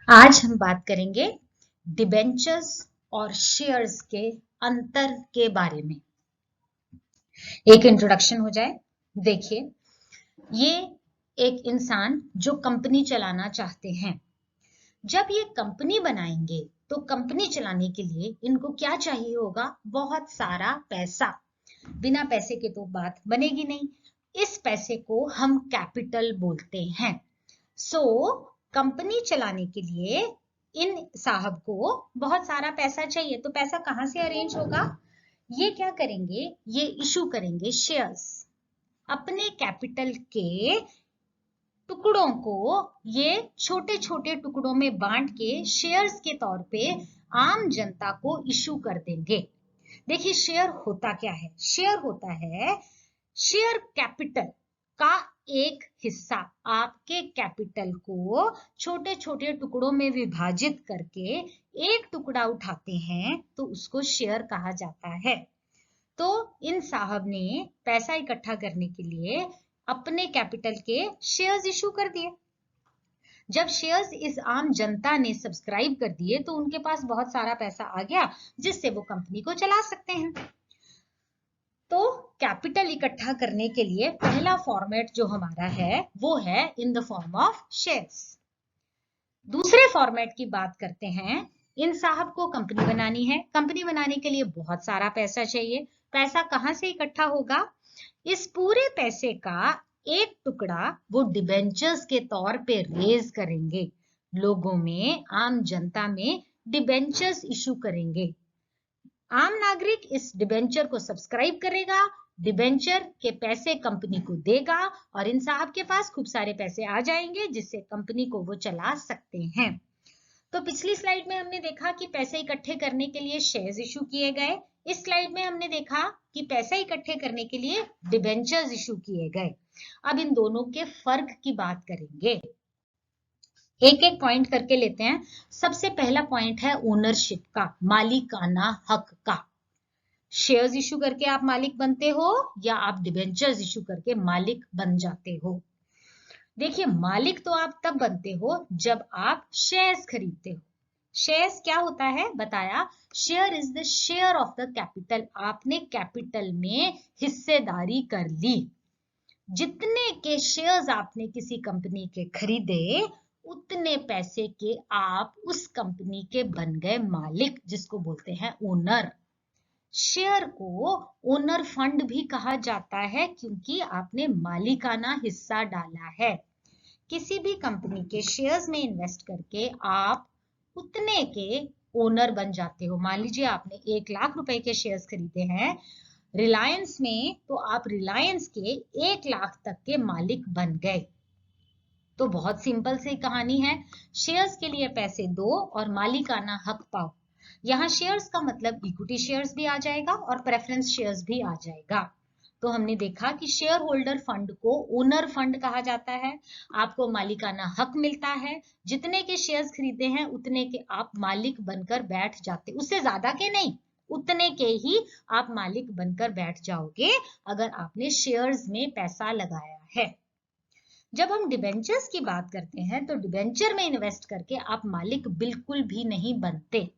आज हम बात करेंगे डिबेंचर्स और शेयर्स के अंतर के बारे में। एक इंट्रोडक्शन हो जाए। देखिए, ये एक इंसान जो कंपनी चलाना चाहते हैं, जब ये कंपनी बनाएंगे तो कंपनी चलाने के लिए इनको क्या चाहिए होगा? बहुत सारा पैसा। बिना पैसे के तो बात बनेगी नहीं। इस पैसे को हम कैपिटल बोलते हैं। सो कंपनी चलाने के लिए इन साहब को बहुत सारा पैसा चाहिए, तो पैसा कहां से अरेंज होगा? ये क्या करेंगे? ये इशू करेंगे शेयर्स। अपने कैपिटल के टुकड़ों को ये छोटे छोटे टुकड़ों में बांट के शेयर्स के तौर पे आम जनता को इशू कर देंगे। देखिए, शेयर होता क्या है? शेयर होता है शेयर कैपिटल का एक हिस्सा। आपके कैपिटल को छोटे छोटे टुकड़ों में विभाजित करके एक टुकड़ा उठाते हैं तो उसको शेयर कहा जाता है। तो इन साहब ने पैसा इकट्ठा करने के लिए अपने कैपिटल के शेयर्स इशू कर दिए। जब शेयर्स इस आम जनता ने सब्सक्राइब कर दिए तो उनके पास बहुत सारा पैसा आ गया, जिससे वो कंपनी को चला सकते हैं। तो कैपिटल इकट्ठा करने के लिए पहला फॉर्मेट जो हमारा है वो है in the form of shares. दूसरे फॉर्मेट की बात करते हैं। इन साहब को कंपनी बनानी है। कंपनी बनाने के लिए बहुत सारा पैसा चाहिए। पैसा कहां से इकट्ठा होगा? इस पूरे पैसे का एक टुकड़ा वो डिबेंचर्स के तौर पे रेज करेंगे। लोगों में, आम जनता में डिबेंचर्स इशू करेंगे। आम नागरिक इस डिबेंचर को सब्सक्राइब करेगा, डिबेंचर के पैसे कंपनी को देगा और इन साहब के पास खूब सारे पैसे आ जाएंगे, जिससे कंपनी को वो चला सकते हैं। तो पिछली स्लाइड में हमने देखा कि पैसे इकट्ठे करने के लिए शेयर्स इशू किए गए। इस स्लाइड में हमने देखा कि पैसे इकट्ठे करने के लिए डिबेंचर्स इशू किए गए। अब इन दोनों के फर्क की बात करेंगे। एक एक पॉइंट करके लेते हैं। सबसे पहला पॉइंट है ओनरशिप का, मालिकाना हक का। शेयर्स इशू करके आप मालिक बनते हो या आप डिबेंचर्स इशू करके मालिक बन जाते हो? देखिए, मालिक तो आप तब बनते हो जब आप शेयर्स खरीदते हो। शेयर्स क्या होता है बताया? Share is the share of the capital. आपने कैपिटल में हिस्सेदारी कर ली। जितने के शेयर्स आपने किसी कंपनी के खरीदे, उतने पैसे के आप उस कंपनी के बन गए मालिक, जिसको बोलते हैं ओनर। शेयर को ओनर फंड भी कहा जाता है क्योंकि आपने मालिकाना हिस्सा डाला है। किसी भी कंपनी के शेयर्स में इन्वेस्ट करके आप उतने के ओनर बन जाते हो। मान लीजिए आपने 1 लाख रुपए के शेयर्स खरीदे हैं रिलायंस में, तो आप रिलायंस के 1 लाख तक के मालिक बन गए। तो बहुत सिंपल सी कहानी है। शेयर्स के लिए पैसे दो और मालिकाना हक पाओ। यहाँ शेयर्स का मतलब इक्विटी शेयर्स भी आ जाएगा और प्रेफरेंस शेयर्स भी आ जाएगा। तो हमने देखा कि शेयर होल्डर फंड को ओनर फंड कहा जाता है। आपको मालिकाना हक मिलता है। जितने के शेयर्स खरीदे हैं उतने के आप मालिक बनकर बैठ जाते, उससे ज्यादा के नहीं, उतने के ही आप मालिक बनकर बैठ जाओगे अगर आपने शेयर्स में पैसा लगाया है। जब हम डिबेंचर्स की बात करते हैं तो डिबेंचर में इन्वेस्ट करके आप मालिक बिल्कुल भी नहीं बनते।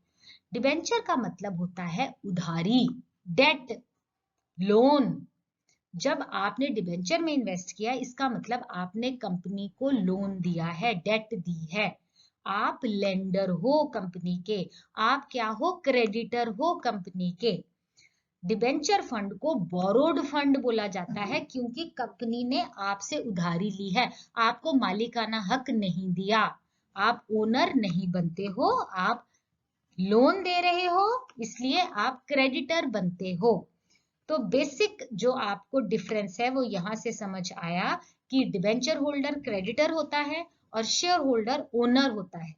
डिबेंचर का मतलब होता है उधारी, डेट, लोन। जब आपने डिबेंचर में इन्वेस्ट किया, इसका मतलब आपने कंपनी को लोन दिया है, डेट दी है। आप लेंडर हो कंपनी के। आप क्या हो? क्रेडिटर हो कंपनी के। डिबेंचर फंड को बोरोड फंड बोला जाता है क्योंकि कंपनी ने आपसे उधारी ली है, आपको मालिकाना हक नहीं दिया। आप ओनर नहीं बनते हो, आप लोन दे रहे हो, इसलिए आप क्रेडिटर बनते हो। तो बेसिक जो आपको डिफरेंस है वो यहां से समझ आया कि डिबेंचर होल्डर क्रेडिटर होता है और शेयर होल्डर ओनर होता है।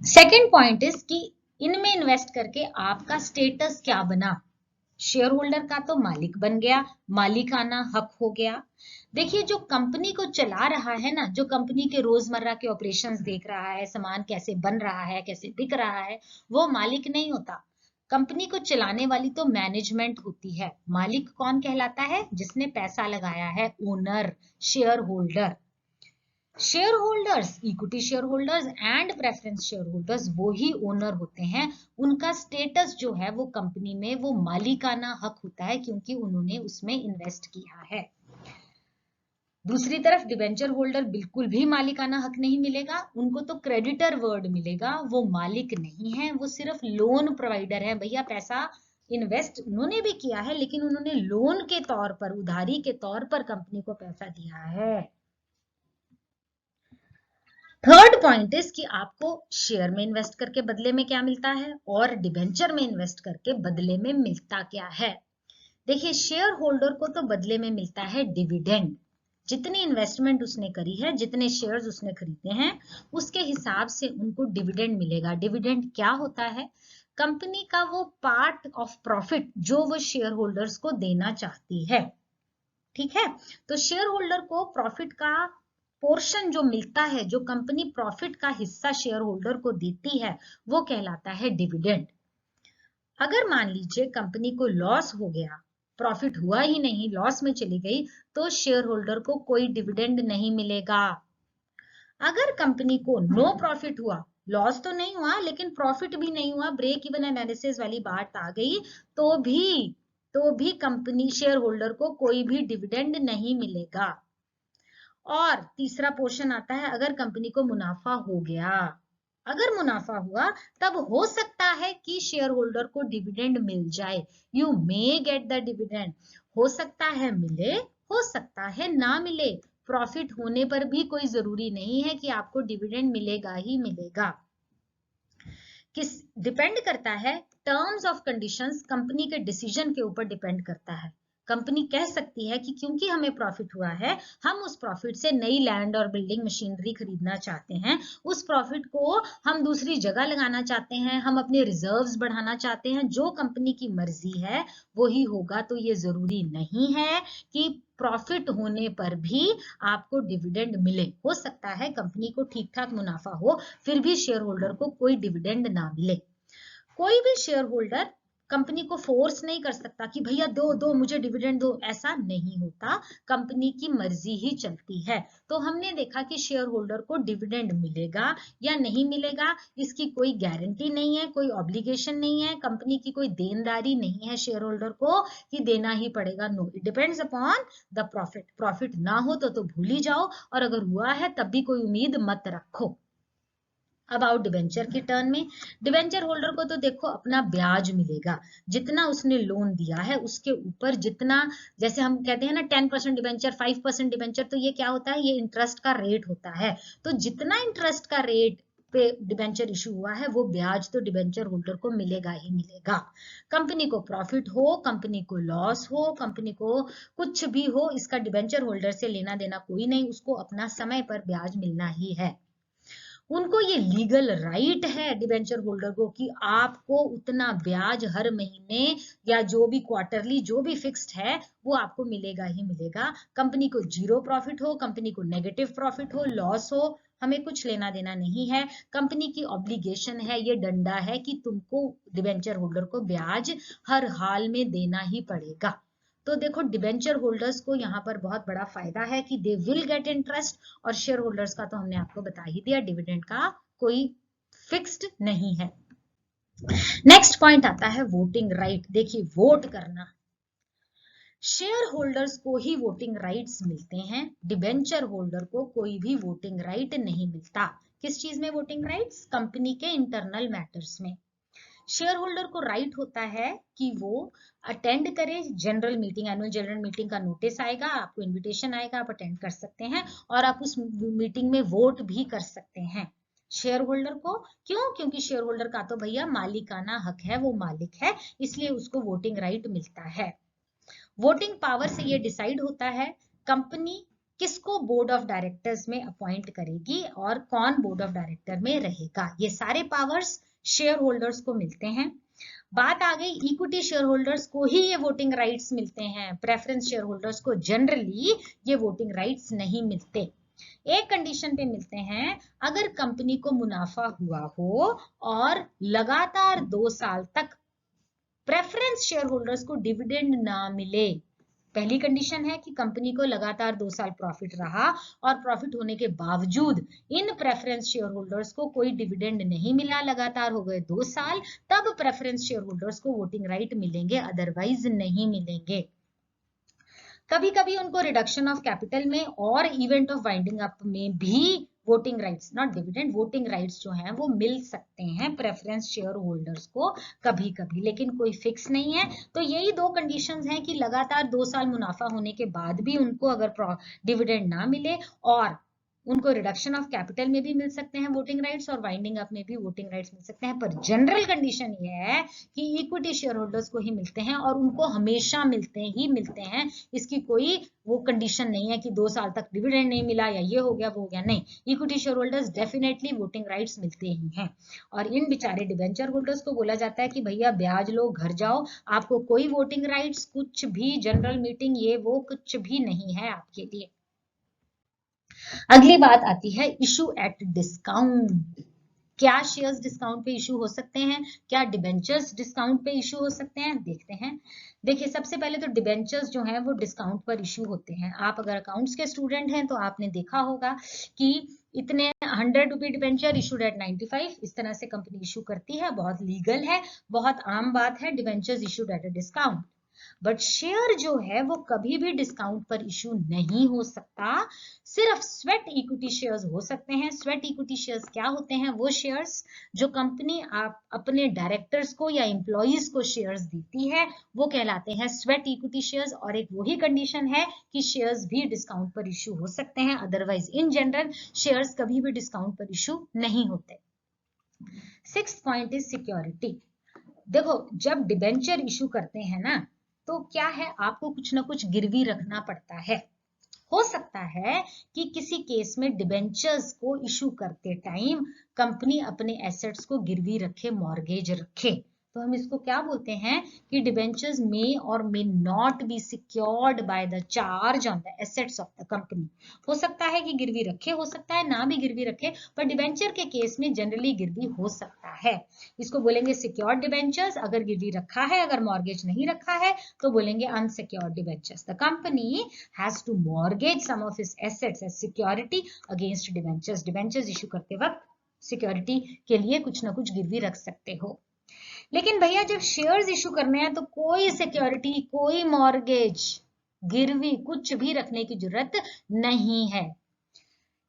सेकेंड पॉइंट इज कि इनमें इन्वेस्ट करके आपका स्टेटस क्या बना? शेयर होल्डर का तो मालिक बन गया, मालिकाना हक हो गया। देखिए, जो कंपनी को चला रहा है ना, जो कंपनी के रोजमर्रा के ऑपरेशंस देख रहा है, सामान कैसे बन रहा है, कैसे बिक रहा है, वो मालिक नहीं होता। कंपनी को चलाने वाली तो मैनेजमेंट होती है। मालिक कौन कहलाता है? जिसने पैसा लगाया है, owner, share holder. Share holders, equity share holders and preference share holders वो ही ओनर होते हैं। उनका स्टेटस जो है वो कंपनी में वो मालिकाना हक होता है क्योंकि उन्होंने उसमें इन्वेस्ट किया है। दूसरी तरफ डिबेंचर होल्डर बिल्कुल भी मालिकाना हक नहीं मिलेगा, उनको तो क्रेडिटर वर्ड मिलेगा, वो मालिक नहीं है, वो सिर्फ लोन प्रोवाइडर है। भैया पैसा इन्वेस्ट उन्होंने भी किया है लेकिन उन्होंने लोन के तौर पर, उधारी के तौर पर कंपनी को पैसा दिया है। थर्ड पॉइंट इज कि आपको शेयर में इन्वेस्ट करके बदले में क्या मिलता है और डिबेंचर में इन्वेस्ट करके बदले में मिलता क्या है। देखिए शेयर होल्डर को तो बदले में मिलता है डिविडेंड, जितनी इन्वेस्टमेंट उसने करी है, जितने शेयर्स उसने खरीदे हैं उसके हिसाब से उनको डिविडेंड मिलेगा। डिविडेंड क्या होता है? कंपनी का वो पार्ट ऑफ प्रॉफिट जो वो शेयर होल्डर्स को देना चाहती है। ठीक है, तो शेयर होल्डर को प्रॉफिट का पोर्शन जो मिलता है, जो कंपनी प्रॉफिट का हिस्सा शेयर होल्डर को देती है वो कहलाता है डिविडेंड। अगर मान लीजिए कंपनी को लॉस हो गया, प्रॉफिट हुआ ही नहीं, लॉस में चली गई, तो शेयर होल्डर को कोई डिविडेंड नहीं मिलेगा। अगर कंपनी को नो प्रॉफिट हुआ, लॉस तो नहीं हुआ लेकिन प्रॉफिट भी नहीं हुआ, ब्रेक इवन एनालिसिस वाली बात आ गई, तो भी कंपनी शेयर होल्डर को कोई भी डिविडेंड नहीं मिलेगा। और तीसरा पोर्शन आता है अगर कंपनी को मुनाफा हो गया, अगर मुनाफा हुआ तब हो सकता है कि शेयर होल्डर को डिविडेंड मिल जाए। You may get the dividend, हो सकता है मिले, हो सकता है ना मिले। प्रॉफिट होने पर भी कोई जरूरी नहीं है कि आपको डिविडेंड मिलेगा ही मिलेगा। किस डिपेंड करता है, टर्म्स ऑफ कंडीशंस कंपनी के डिसीजन के ऊपर डिपेंड करता है। कंपनी कह सकती है कि क्योंकि हमें प्रॉफिट हुआ है, हम उस प्रॉफिट से नई लैंड और बिल्डिंग मशीनरी खरीदना चाहते हैं, उस प्रॉफिट को हम दूसरी जगह लगाना चाहते हैं, हम अपने रिजर्व्स बढ़ाना चाहते हैं। जो कंपनी की मर्जी है वही होगा। तो ये जरूरी नहीं है कि प्रॉफिट होने पर भी आपको डिविडेंड मिले। हो सकता है कंपनी को ठीक ठाक मुनाफा हो फिर भी शेयर होल्डर को कोई डिविडेंड ना मिले। कोई भी शेयर होल्डर कंपनी को फोर्स नहीं कर सकता कि भैया दो दो मुझे डिविडेंड दो, ऐसा नहीं होता, कंपनी की मर्जी ही चलती है। तो हमने देखा कि शेयर होल्डर को डिविडेंड मिलेगा या नहीं मिलेगा इसकी कोई गारंटी नहीं है, कोई ऑब्लिगेशन नहीं है, कंपनी की कोई देनदारी नहीं है शेयर होल्डर को कि देना ही पड़ेगा। No, it depends upon the profit. Profit ना हो तो भूल ही जाओ, और अगर हुआ है तब भी कोई उम्मीद मत रखो। अब आओ डिबेंचर की टर्न में। डिबेंचर होल्डर को तो देखो अपना ब्याज मिलेगा, जितना उसने लोन दिया है उसके ऊपर जितना, जैसे हम कहते हैं ना 10% डिबेंचर, 5% डिबेंचर, तो ये क्या होता है, ये इंटरेस्ट का रेट होता है। तो जितना इंटरेस्ट का रेट पे डिबेंचर इशू हुआ है वो ब्याज तो डिबेंचर होल्डर को मिलेगा ही मिलेगा। कंपनी को प्रॉफिट हो, कंपनी को लॉस हो, कंपनी को कुछ भी हो, इसका डिबेंचर होल्डर से लेना देना कोई नहीं, उसको अपना समय पर ब्याज मिलना ही है। उनको ये लीगल राइट है डिबेंचर होल्डर को कि आपको उतना ब्याज हर महीने या जो भी क्वार्टरली जो भी फिक्स्ड है वो आपको मिलेगा ही मिलेगा। कंपनी को जीरो प्रॉफिट हो, कंपनी को नेगेटिव प्रॉफिट हो, लॉस हो, हमें कुछ लेना देना नहीं है। कंपनी की ऑब्लिगेशन है, ये डंडा है कि तुमको डिबेंचर होल्डर को ब्याज हर हाल में देना ही पड़ेगा। तो देखो डिबेंचर होल्डर्स को यहाँ पर बहुत बड़ा फायदा है कि दे विल गेट इंटरेस्ट, और शेयर होल्डर्स का तो हमने आपको बता ही दिया, डिविडेंड का कोई फिक्स्ड नहीं है। नेक्स्ट पॉइंट आता है वोटिंग राइट। देखिए वोट करना, शेयर होल्डर्स को ही वोटिंग राइट्स मिलते हैं, डिबेंचर होल्डर को कोई भी वोटिंग राइट नहीं मिलता। किस चीज में वोटिंग राइट्स? कंपनी के इंटरनल मैटर्स में। शेयर होल्डर को राइट होता है कि वो अटेंड करे general meeting, annual general meeting का नोटिस आएगा, आपको इनविटेशन आएगा, आप अटेंड कर सकते हैं और आप उस मीटिंग में वोट भी कर सकते हैं। शेयर होल्डर को क्यों? क्योंकि शेयर होल्डर का तो भैया मालिकाना हक है, वो मालिक है, इसलिए उसको वोटिंग राइट मिलता है। वोटिंग पावर से ये डिसाइड होता है कंपनी किसको बोर्ड ऑफ डायरेक्टर्स में अपॉइंट करेगी और कौन बोर्ड ऑफ डायरेक्टर में रहेगा। ये सारे पावर्स शेयर होल्डर्स को मिलते हैं। बात आ गई इक्विटी शेयर होल्डर्स को ही ये वोटिंग राइट्स मिलते हैं, प्रेफरेंस शेयर होल्डर्स को जनरली ये वोटिंग राइट्स नहीं मिलते। एक कंडीशन पे मिलते हैं, अगर कंपनी को मुनाफा हुआ हो और लगातार 2 साल तक प्रेफरेंस शेयर होल्डर्स को डिविडेंड ना मिले, पहली कंडीशन है कि कंपनी को लगातार 2 साल प्रॉफिट रहा और प्रॉफिट होने के बावजूद इन प्रेफरेंस शेयर होल्डर्स को कोई डिविडेंड नहीं मिला, लगातार हो गए 2 साल, तब प्रेफरेंस शेयर होल्डर्स को वोटिंग राइट मिलेंगे, अदरवाइज नहीं मिलेंगे। कभी कभी उनको रिडक्शन ऑफ कैपिटल में और इवेंट ऑफ वाइंडिंग अप में भी voting rights, not dividend, voting rights जो हैं वो मिल सकते हैं प्रेफरेंस शेयर होल्डर्स को कभी कभी, लेकिन कोई फिक्स नहीं है। तो यही 2 कंडीशंस हैं कि लगातार 2 साल मुनाफा होने के बाद भी उनको अगर डिविडेंड ना मिले, और उनको रिडक्शन ऑफ कैपिटल में भी मिल सकते हैं वोटिंग राइट्स, और वाइंडिंग अप में भी वोटिंग राइट्स मिल सकते हैं। पर जनरल कंडीशन ये है कि इक्विटी शेयर होल्डर्स को ही मिलते हैं, और उनको हमेशा मिलते हैं। इसकी कोई वो कंडीशन नहीं है कि 2 साल तक डिविडेंड नहीं मिला या ये हो गया वो हो गया, नहीं, equity share holders definitely voting rights मिलते ही हैं। और इन बेचारे डिबेंचर होल्डर्स को बोला जाता है कि भैया ब्याज लो, घर जाओ, आपको कोई वोटिंग राइट्स, कुछ भी जनरल मीटिंग ये वो कुछ भी नहीं है आपके लिए। अगली बात आती है इशू एट डिस्काउंट। क्या शेयर्स डिस्काउंट पे इशू हो सकते हैं, क्या डिबेंचर्स डिस्काउंट पे इशू हो सकते हैं, देखते हैं। देखिए, सबसे पहले तो डिबेंचर्स जो हैं वो डिस्काउंट पर इशू होते हैं। आप अगर अकाउंट्स के स्टूडेंट हैं तो आपने देखा होगा कि इतने 100 रुपए डिबेंचर इशूड एट 95, इस तरह से कंपनी इशू करती है, बहुत लीगल है, बहुत आम बात है, debentures issued at a discount. But share जो है वो कभी भी डिस्काउंट पर इशू नहीं हो सकता, सिर्फ स्वेट इक्विटी शेयर्स हो सकते हैं। स्वेट इक्विटी शेयर्स क्या होते हैं? वो शेयर्स जो कंपनी आप अपने डायरेक्टर्स को या एम्प्लॉइज को शेयर्स देती है वो कहलाते हैं स्वेट इक्विटी शेयर्स। और एक वही कंडीशन है कि शेयर्स भी डिस्काउंट पर इशू हो सकते हैं, अदरवाइज इन जनरल शेयर्स कभी भी डिस्काउंट पर इशू नहीं होते। 6th point is security. देखो, जब डिबेंचर इशू करते हैं ना, तो क्या है, आपको कुछ ना कुछ गिरवी रखना पड़ता है। हो सकता है कि किसी केस में डिबेंचर्स को इशू करते टाइम कंपनी अपने एसेट्स को गिरवी रखे, मॉर्गेज रखे, तो हम इसको क्या बोलते हैं कि डिबेंचर्स मे और may not be secured by the charge on the assets of the company. हो सकता है कि गिरवी रखे, हो सकता है ना भी गिरवी रखे, पर डिबेंचर के केस में जनरली गिरवी हो सकता है। इसको बोलेंगे सिक्योर्ड डिबेंचर्स अगर गिरवी रखा है, अगर मॉर्गेज नहीं रखा है तो बोलेंगे unsecured debentures. The company has to mortgage some of its assets as security against debentures. Debentures issue करते वक्त सिक्योरिटी के लिए कुछ ना कुछ गिरवी रख सकते हो। लेकिन भैया जब शेयर्स इशू करने हैं तो कोई सिक्योरिटी, कोई मॉर्गेज, गिरवी कुछ भी रखने की जरूरत नहीं है।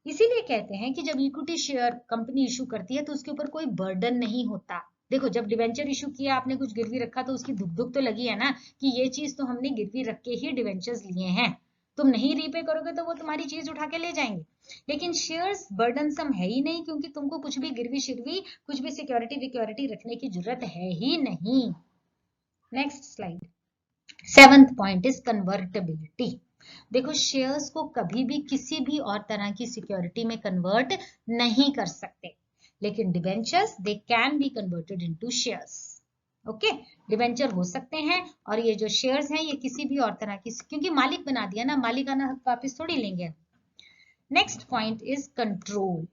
इसीलिए कहते हैं कि जब इक्विटी शेयर कंपनी इशू करती है तो उसके ऊपर कोई बर्डन नहीं होता। देखो, जब डिवेंचर इशू किया, आपने कुछ गिरवी रखा तो उसकी धुक तो लगी है ना कि ये चीज तो हमने गिरवी रख के ही डिवेंचर्स लिए हैं, तुम नहीं रीपे करोगे तो वो तुम्हारी चीज उठा के ले जाएंगे। लेकिन शेयर्स बर्डनसम है ही नहीं, क्योंकि तुमको कुछ भी गिरवी शिरवी, कुछ भी सिक्योरिटी रखने की जरूरत है ही नहीं। Next slide. 7th point is convertibility. देखो, शेयर्स को कभी भी किसी भी और तरह की सिक्योरिटी में कन्वर्ट नहीं कर सकते, लेकिन debentures they can be converted into shares. Okay, debenture हो सकते हैं, और ये जो शेयर्स हैं ये किसी भी और तरह की, क्योंकि मालिक बना दिया ना, मालिकाना हक वापस थोड़ी लेंगे। Next point is control.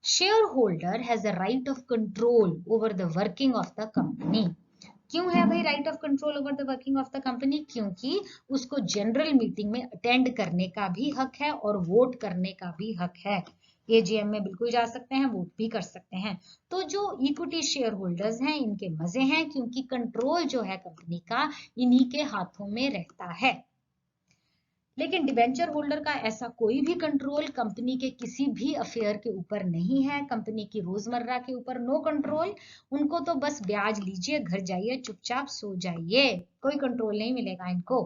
Share holder has a right of control over the working of the company. क्यों है भाई right of control over the working of the company? क्योंकि उसको जनरल मीटिंग में अटेंड करने का भी हक है और वोट करने का भी हक है। एजीएम में बिल्कुल जा सकते हैं, वोट भी कर सकते हैं। तो जो इक्विटी शेयर होल्डर्स हैं इनके मजे हैं, क्योंकि कंट्रोल जो है कंपनी का इन्हीं के हाथों में रहता है। लेकिन डिबेंचर होल्डर का ऐसा कोई भी कंट्रोल कंपनी के किसी भी अफेयर के ऊपर नहीं है, कंपनी की रोजमर्रा के ऊपर नो कंट्रोल। उनको तो बस ब्याज लीजिए, घर जाइए, चुपचाप सो जाइए, कोई कंट्रोल नहीं मिलेगा इनको।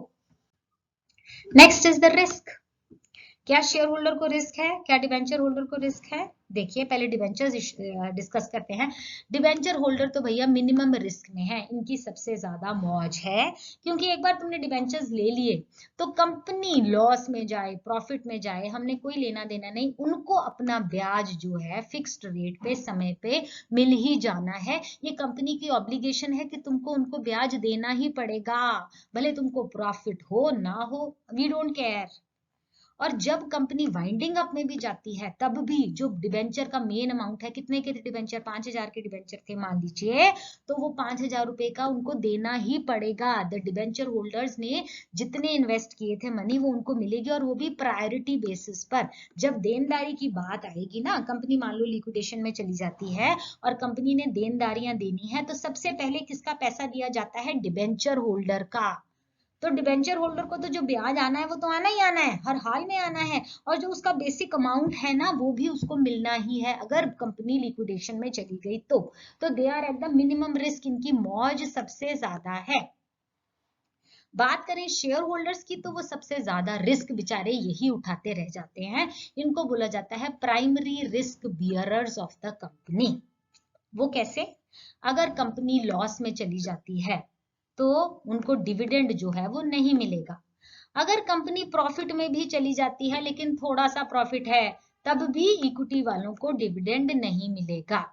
Next is the risk. क्या शेयर होल्डर को रिस्क है, क्या डिबेंचर होल्डर को रिस्क है? देखिए, पहले डिबेंचर्स डिस्कस करते हैं। डिबेंचर होल्डर तो भैया मिनिमम रिस्क में है, इनकी सबसे ज्यादा मौज है, क्योंकि एक बार तुमने डिबेंचर्स ले लिए तो कंपनी लॉस में जाए, प्रॉफिट में जाए, हमने कोई लेना देना नहीं, उनको अपना ब्याज जो है फिक्स्ड रेट पे समय पे मिल ही जाना है। ये कंपनी की ऑब्लिगेशन है कि तुमको उनको ब्याज देना ही पड़ेगा, भले तुमको प्रॉफिट हो ना हो, वी डोंट केयर। और जब कंपनी वाइंडिंग अप में भी जाती है तब भी जो डिबेंचर का मेन अमाउंट है, कितने के डिबेंचर, 5,000 के डिबेंचर थे मान लीजिए, तो वो 5,000 रुपए का उनको देना ही पड़ेगा। द डिबेंचर होल्डर्स ने जितने इन्वेस्ट किए थे मनी वो उनको मिलेगी, और वो भी प्रायोरिटी बेसिस पर। जब देनदारी की बात आएगी ना, कंपनी मान लो लिक्विडेशन में चली जाती है और कंपनी ने देनदारियां देनी है, तो सबसे पहले किसका पैसा दिया जाता है? डिबेंचर होल्डर का। तो डिबेंचर होल्डर को तो जो ब्याज आना है वो तो आना ही आना है, हर हाल में आना है, और जो उसका बेसिक अमाउंट है ना वो भी उसको मिलना ही है अगर कंपनी लिक्विडेशन में चली गई तो they are at the minimum risk, इनकी मौज सबसे ज्यादा है। बात करें शेयर होल्डर्स की तो वो सबसे ज्यादा रिस्क बेचारे यही उठाते रह जाते हैं, इनको बोला जाता है primary risk bearers of the company. वो कैसे? अगर कंपनी लॉस में चली जाती है तो उनको डिविडेंड जो है वो नहीं मिलेगा। अगर कंपनी प्रॉफिट में भी चली जाती है लेकिन थोड़ा सा प्रॉफिट है, तब भी इक्विटी वालों को डिविडेंड नहीं मिलेगा।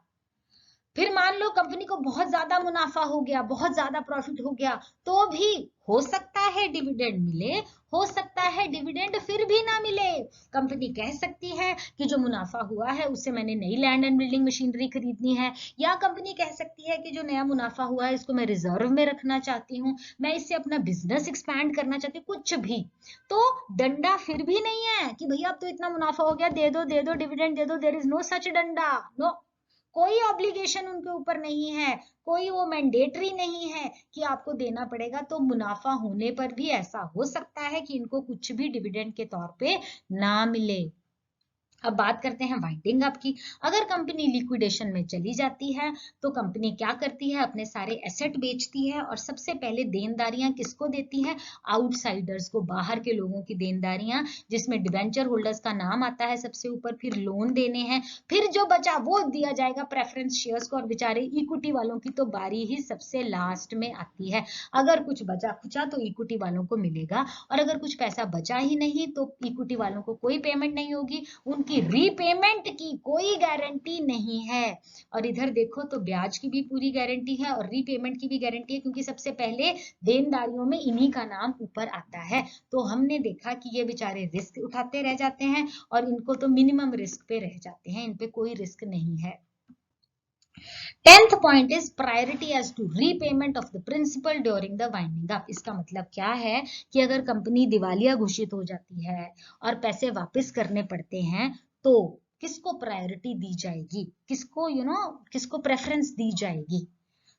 फिर मान लो कंपनी को बहुत ज्यादा मुनाफा हो गया, बहुत ज्यादा प्रॉफिट हो गया, तो भी हो सकता है डिविडेंड मिले, हो सकता है डिविडेंड फिर भी ना मिले। कंपनी कह सकती है कि जो मुनाफा हुआ है उससे मैंने नई लैंड एंड बिल्डिंग मशीनरी खरीदनी है, या कंपनी कह सकती है कि जो नया मुनाफा हुआ है इसको मैं रिजर्व में रखना चाहती हूँ, मैं इससे अपना बिजनेस एक्सपैंड करना चाहती हूँ, कुछ भी। तो डंडा फिर भी नहीं है कि भैया अब तो इतना मुनाफा हो गया, दे दो डिविडेंड दे दो। देयर इज नो सच डंडा, नो, कोई ऑब्लिगेशन उनके ऊपर नहीं है, कोई वो मैंडेटरी नहीं है कि आपको देना पड़ेगा। तो मुनाफा होने पर भी ऐसा हो सकता है कि इनको कुछ भी डिविडेंड के तौर पे ना मिले। अब बात करते हैं वाइंडिंग अप की। अगर कंपनी लिक्विडेशन में चली जाती है तो कंपनी क्या करती है? अपने सारे एसेट बेचती है और सबसे पहले देनदारियां किसको देती है? आउटसाइडर्स को, बाहर के लोगों की देनदारियां, जिसमें डिवेंचर होल्डर्स का नाम आता है सबसे ऊपर, फिर लोन देने हैं, फिर जो बचा वो दिया जाएगा प्रेफरेंस शेयर्स को, और बेचारे इक्विटी वालों की तो बारी ही सबसे लास्ट में आती है। अगर कुछ बचा खुचा तो इक्विटी वालों को मिलेगा, और अगर कुछ पैसा बचा ही नहीं तो इक्विटी वालों को कोई पेमेंट नहीं होगी, उनकी रीपेमेंट की कोई गारंटी नहीं है। और इधर देखो तो ब्याज की भी पूरी गारंटी है और रीपेमेंट की भी गारंटी है, क्योंकि सबसे पहले देनदारियों में इन्हीं का नाम ऊपर आता है। तो हमने देखा कि ये बेचारे रिस्क उठाते रह जाते हैं और इनको तो मिनिमम रिस्क पे रह जाते हैं, इन पे कोई रिस्क नहीं है। 10th point is priority as to repayment of the principal during the winding up। इसका मतलब क्या है कि अगर कंपनी दिवालिया घोषित हो जाती है और पैसे वापस करने पड़ते हैं तो किसको प्रायोरिटी दी जाएगी, किसको किसको प्रेफरेंस दी जाएगी?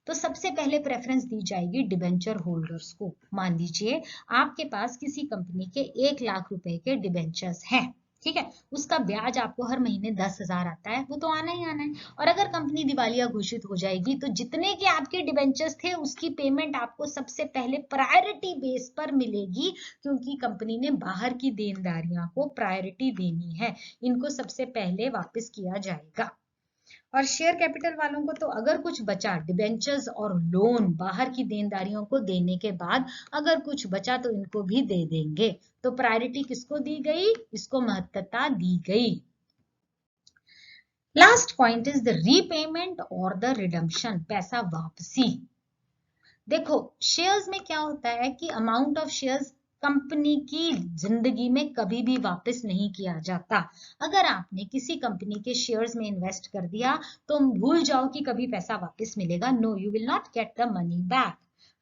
तो सबसे पहले प्रेफरेंस दी जाएगी डिबेंचर होल्डर्स को। मान लीजिए आपके पास किसी कंपनी के 1 लाख रुपए के डिबेंचर्स हैं, ठीक है, उसका ब्याज आपको हर महीने 10,000 आता है, वो तो आना ही आना है। और अगर कंपनी दिवालिया घोषित हो जाएगी तो जितने के आपके डिबेंचर्स थे उसकी पेमेंट आपको सबसे पहले प्रायोरिटी बेस पर मिलेगी, क्योंकि कंपनी ने बाहर की देनदारियां को प्रायोरिटी देनी है, इनको सबसे पहले वापस किया जाएगा। और शेयर कैपिटल वालों को तो अगर कुछ बचा, डिबेंचर्स और लोन बाहर की देनदारियों को देने के बाद अगर कुछ बचा तो इनको भी दे देंगे। तो प्रायोरिटी किसको दी गई? इसको महत्वता दी गई। Last point is the repayment और द रिडम्पशन, पैसा वापसी। देखो शेयर्स में क्या होता है कि अमाउंट ऑफ शेयर्स कंपनी की जिंदगी में कभी भी वापस नहीं किया जाता। अगर आपने किसी कंपनी के शेयर्स में इन्वेस्ट कर दिया तो भूल जाओ कि कभी पैसा वापस मिलेगा। No, you will not get the money back.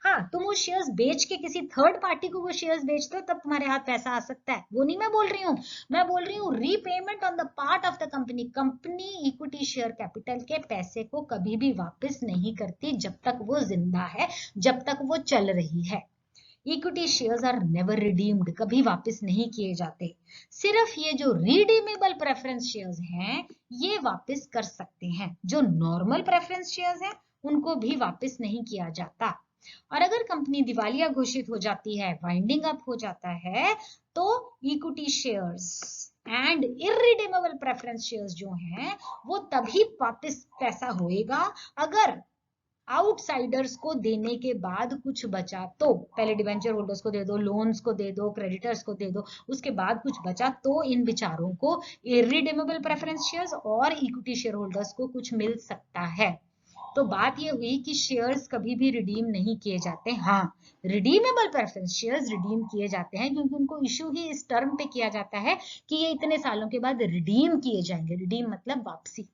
हाँ, तुम वो शेयर्स बेच के किसी थर्ड पार्टी को वो शेयर्स बेचते हो तब तुम्हारे हाथ पैसा आ सकता है, वो नहीं मैं बोल रही हूँ। मैं बोल रही हूँ repayment on the part of the company. Company equity share capital के पैसे को कभी भी वापस नहीं करती जब तक वो जिंदा है, जब तक वो चल रही है। Equity shares are never redeemed, कभी वापस नहीं किए जाते। सिर्फ ये जो रिडीमेबल प्रेफरेंस शेयर्स हैं ये वापस कर सकते हैं, जो नॉर्मल प्रेफरेंस शेयर्स हैं उनको भी वापस नहीं किया जाता। और अगर कंपनी दिवालिया घोषित हो जाती है, वाइंडिंग अप हो जाता है, तो equity shares and irredeemable preference shares जो हैं वो तभी वापस पैसा होएगा अगर आउटसाइडर्स को देने के बाद कुछ बचा तो। पहले डिवेंचर होल्डर्स को दे दो, लोन्स को दे दो, क्रेडिटर्स को दे दो, उसके बाद कुछ बचा तो इन बेचारों को इररिडीमेबल प्रेफरेंस शेयर्स और इक्विटी शेयर होल्डर्स को कुछ मिल सकता है। तो बात ये हुई कि शेयर्स कभी भी रिडीम नहीं किए जाते। हाँ, रिडीमेबल प्रेफरेंस शेयर्स रिडीम किए जाते हैं क्योंकि उनको इशू ही इस टर्म पे किया जाता है कि ये इतने सालों के बाद रिडीम किए जाएंगे। रिडीम मतलब वापसी।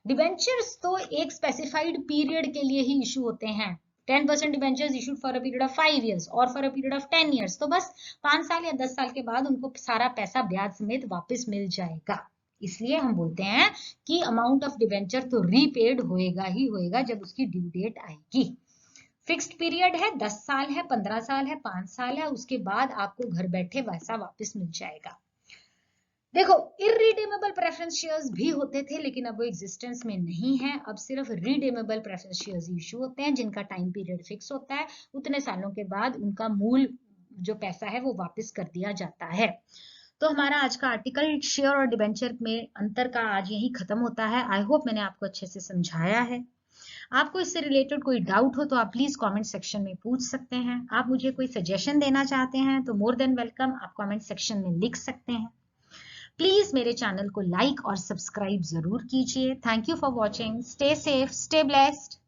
डिबेंचर्स तो एक स्पेसिफाइड पीरियड के लिए ही इशू होते हैं। 10% debentures issued for a period of 5 years और for a period of 10 years। तो बस 5 साल या 10 साल के बाद उनको सारा पैसा ब्याज समेत वापस मिल जाएगा। इसलिए हम बोलते हैं कि अमाउंट ऑफ डिबेंचर तो रीपेड होएगा ही होएगा जब उसकी ड्यू डेट आएगी। फिक्स्ड पीरियड है, 10 साल है, 15 साल है, 5 साल है, उसके बाद आपको घर बैठे वैसा वापस मिल जाएगा। देखो, इररिडीमेबल प्रेफरेंस शेयर्स भी होते थे लेकिन अब वो एग्जिस्टेंस में नहीं है। अब सिर्फ रिडीमेबल प्रेफरेंस शेयर्स इशू होते हैं जिनका टाइम पीरियड फिक्स होता है। उतने सालों के बाद उनका मूल जो पैसा है वो वापस कर दिया जाता है। तो हमारा आज का आर्टिकल शेयर और डिबेंचर में अंतर का आज यही खत्म होता है। आई होप मैंने आपको अच्छे से समझाया है। आपको इससे रिलेटेड कोई डाउट हो तो आप प्लीज कमेंट सेक्शन में पूछ सकते हैं। आप मुझे कोई सजेशन देना चाहते हैं तो मोर देन वेलकम, आप कमेंट सेक्शन में लिख सकते हैं। प्लीज मेरे चैनल को लाइक और सब्सक्राइब जरूर कीजिए। Thank you for watching. Stay safe, stay blessed.